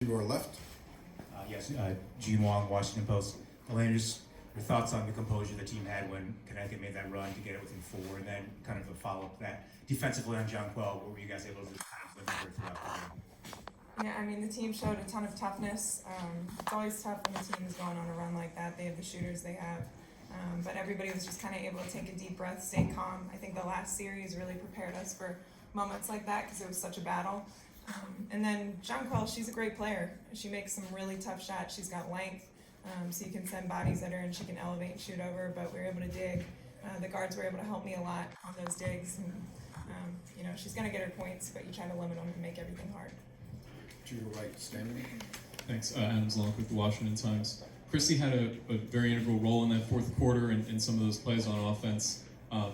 Your left. Yes, Gene Wong, Washington Post. Elena, just your thoughts on the composure the team had when Connecticut made that run to get it within 4, and then kind of the follow-up that defensively on Jonquel, what were you guys able to kind of deliver throughout the game? Yeah, I mean, the team showed a ton of toughness. It's always tough when the team is going on a run like that. They have the shooters they have. But everybody was just kind of able to take a deep breath, stay calm. I think the last series really prepared us for moments like that because it was such a battle. And then Jonquel, she's a great player. She makes some really tough shots. She's got length, so you can send bodies at her and she can elevate and shoot over, but we were able to dig. The guards were able to help me a lot on those digs. And, she's going to get her points, but you try to limit them and make everything hard. To your right, standing. Thanks. Adam Zlonk with the Washington Times. Kristi had a very integral role in that fourth quarter and in some of those plays on offense.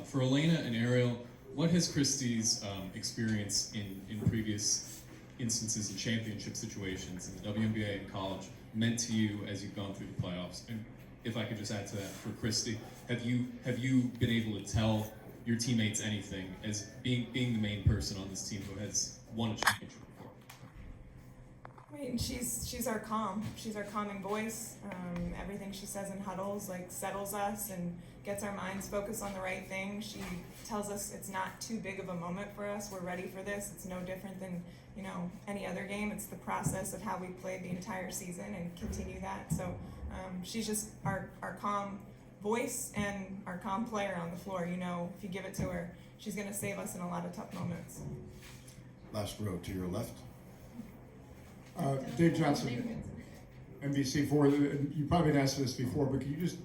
For Elena and Ariel, what has Kristi's experience in previous instances in championship situations in the WNBA and college meant to you as you've gone through the playoffs? And if I could just add to that for Kristi, have you been able to tell your teammates anything as being the main person on this team who has won a championship before? I mean, she's our calm. She's our calming voice. Everything she says in huddles settles us and gets our minds focused on the right thing. She tells us it's not too big of a moment for us. We're ready for this. It's no different than any other game. It's the process of how we played the entire season and continue that. So she's just our calm voice and our calm player on the floor. If you give it to her, she's going to save us in a lot of tough moments. Last row to your left. Dave Johnson, NBC4. You probably been asked this before, but can you just,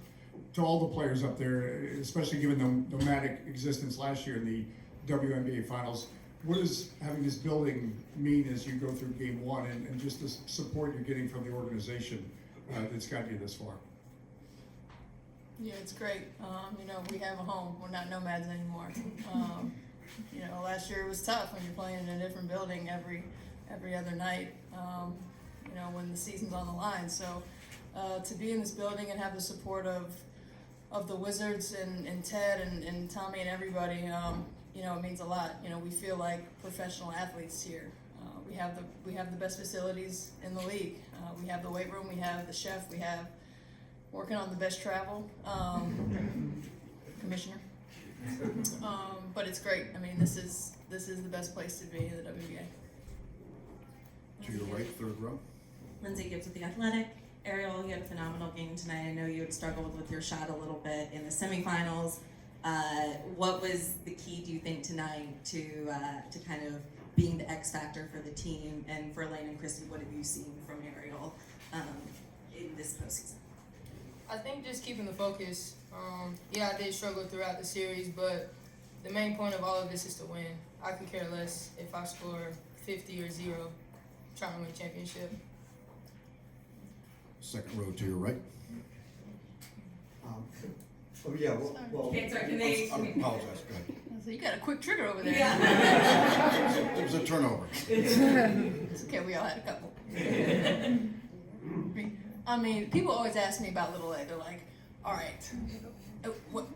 to all the players up there, especially given the nomadic existence last year in the WNBA finals, what does having this building mean as you go through game one and just the support you're getting from the organization that's gotten you this far? Yeah, it's great. We have a home. We're not nomads anymore. Last year it was tough when you're playing in a different building every other night, when the season's on the line. So to be in this building and have the support of the Wizards and Ted and Tommy and everybody, it means a lot. We feel like professional athletes here. We have the best facilities in the league. We have the weight room, we have the chef, we have working on the best travel, commissioner. But it's great. I mean, this is the best place to be in the WNBA. To your right, third row. Lindsay Gibbs with The Athletic. Ariel, you had a phenomenal game tonight. I know you had struggled with your shot a little bit in the semifinals. What was the key, do you think, tonight to kind of being the X factor for the team? And for Elena and Kristi, what have you seen from Ariel in this postseason? I think just keeping the focus. I did struggle throughout the series, but the main point of all of this is to win. I could care less if I score 50 or 0. Trying to win a championship. Second row to your right. Can they? I apologize. Go ahead. So you got a quick trigger over there. Yeah. It was a turnover. It's okay, we all had a couple. I mean, people always ask me about Little A. They're like, all right, what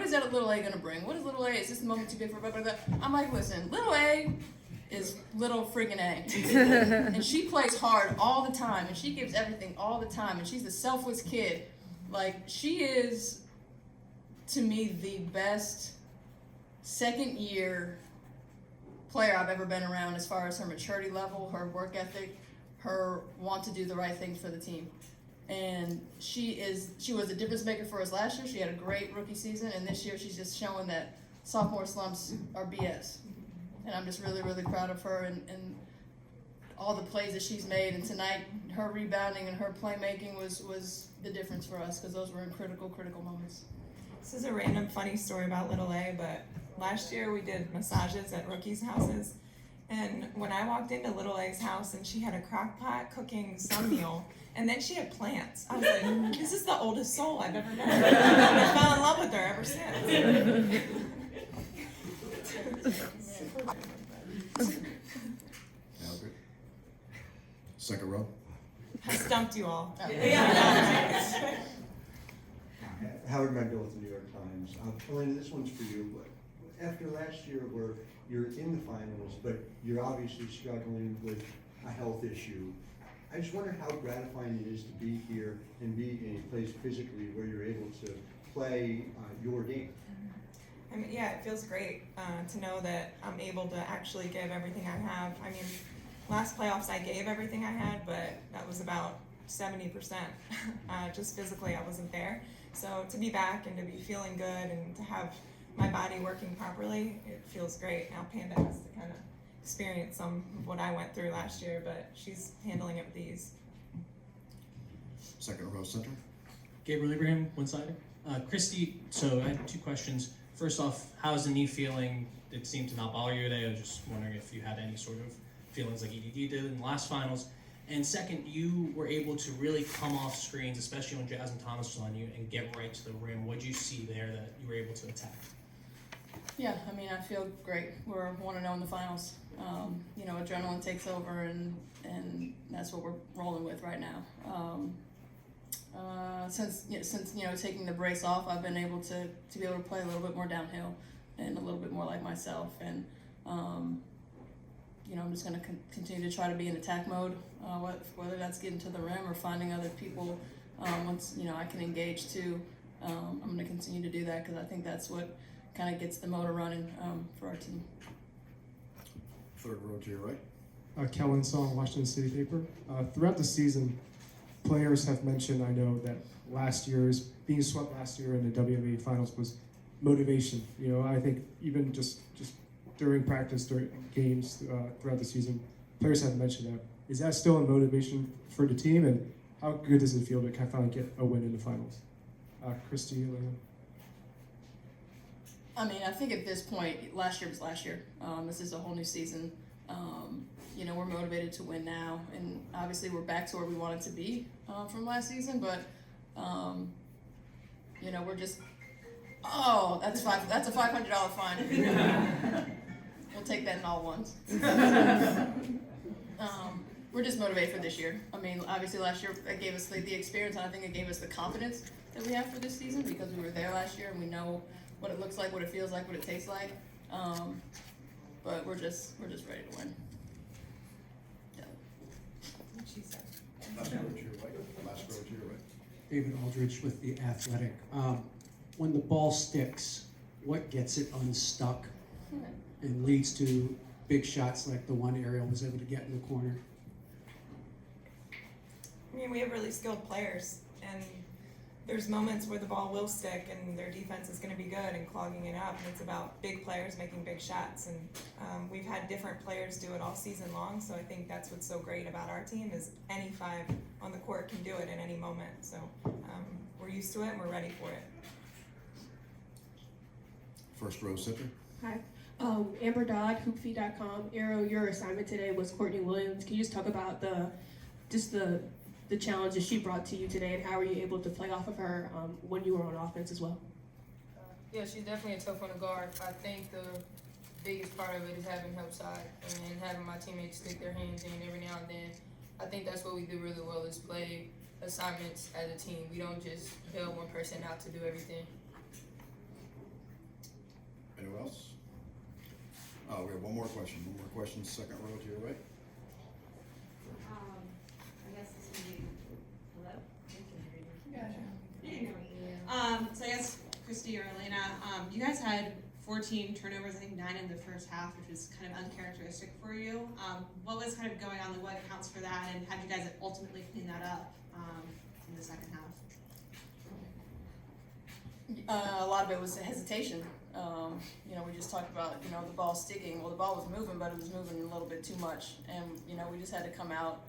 is that Little A gonna bring? What is Little A? Is this the moment too big for blah, blah, blah? I'm like, listen, Little A is little friggin' A. And she plays hard all the time, and she gives everything all the time, and she's a selfless kid. Like, she is, to me, the best second-year player I've ever been around as far as her maturity level, her work ethic, her want to do the right things for the team. And she was a difference maker for us last year. She had a great rookie season, and this year she's just showing that sophomore slumps are BS. And I'm just really, really proud of her and all the plays that she's made. And tonight, her rebounding and her playmaking was the difference for us because those were in critical moments. This is a random funny story about Little A, but last year we did massages at rookies' houses. And when I walked into Little A's house and she had a crock pot cooking some meal, and then she had plants. I was like, this is the oldest soul I've ever met. I fell in love with her ever since. Second row. I stumped you all. Howard Mandel with the New York Times. Elena, this one's for you. After last year where you're in the finals, but you're obviously struggling with a health issue. I just wonder how gratifying it is to be here and be in a place physically where you're able to play your game. I mean, yeah, it feels great to know that I'm able to actually give everything I have. I mean, last playoffs I gave everything I had, but that was about 70%. Just physically, I wasn't there. So to be back and to be feeling good and to have my body working properly, it feels great. Now Panda has to kind of experience some of what I went through last year, but she's handling it with ease. Second row center. Gabriel Abraham, one-sided. Kristi, so I had two questions. First off, how's the knee feeling? It seemed to not bother you today. I was just wondering if you had any sort of feelings like EDD did in the last finals. And second, you were able to really come off screens, especially when Jasmine Thomas was on you, and get right to the rim. What did you see there that you were able to attack? Yeah, I mean, I feel great. We're 1-0 in the finals. You know, adrenaline takes over, and that's what we're rolling with right now. Since you know taking the brace off, I've been able to be able to play a little bit more downhill and a little bit more like myself. And you know, I'm just going to continue to try to be in attack mode, whether that's getting to the rim or finding other people. Once you know I can engage too, I'm going to continue to do that because I think that's what kind of gets the motor running for our team. Third row to your right. Kellen Song, Washington City Paper. Throughout the season, players have mentioned, I know, that being swept last year in the WNBA finals was motivation. You know, I think even just during practice, during games throughout the season, players have mentioned that. Is that still a motivation for the team, and how good does it feel to kind of finally get a win in the finals? Kristi, Elena. I mean, I think at this point, last year was last year. This is a whole new season. You know, we're motivated to win now, and obviously we're back to where we wanted to be from last season. But you know, we're just that's a $500 fine. We'll take that in all ones. We're just motivated for this year. I mean, obviously last year it gave us the experience, and I think it gave us the confidence that we have for this season because we were there last year and we know what it looks like, what it feels like, what it tastes like. But we're just ready to win. Yeah. She said. Last row to your right. Last row to your right. David Aldridge with The Athletic. When the ball sticks, what gets it unstuck and leads to big shots like the one Ariel was able to get in the corner? I mean, we have really skilled players, and there's moments where the ball will stick and their defense is going to be good and clogging it up, and it's about big players making big shots. And we've had different players do it all season long, so I think that's what's so great about our team is any five on the court can do it at any moment. So we're used to it and we're ready for it. First row center. Hi. Amber Dodd, hoopfeed.com. Arrow, your assignment today was Courtney Williams. Can you just talk about the challenges she brought to you today, and how were you able to play off of her when you were on offense as well? Yeah, she's definitely a tough one to guard. I think the biggest part of it is having help side and having my teammates stick their hands in every now and then. I think that's what we do really well is play assignments as a team. We don't just bail one person out to do everything. Anyone else? We have one more question. One more question. Second row to your right. I guess this is me. Hello? So I guess Kristi or Elena, you guys had 14 turnovers, I think 9 in the first half, which was kind of uncharacteristic for you. What was kind of going on, what accounts for that, and how did you guys ultimately clean that up in the second half? A lot of it was hesitation. You know, we just talked about, you know, the ball sticking. Well, the ball was moving, but it was moving a little bit too much. And, you know, we just had to come out.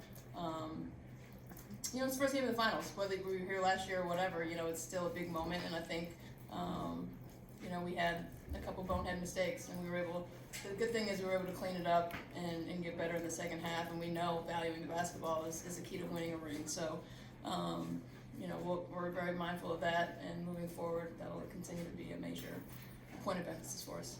You know, it's the first game of the finals. Whether we were here last year or whatever, you know, it's still a big moment. And I think, you know, we had a couple bonehead mistakes. And we were able, the good thing is we were able to clean it up and get better in the second half. And we know valuing the basketball is the key to winning a ring. So, you know, we're very mindful of that, and moving forward, that'll continue to be a major point of emphasis for us.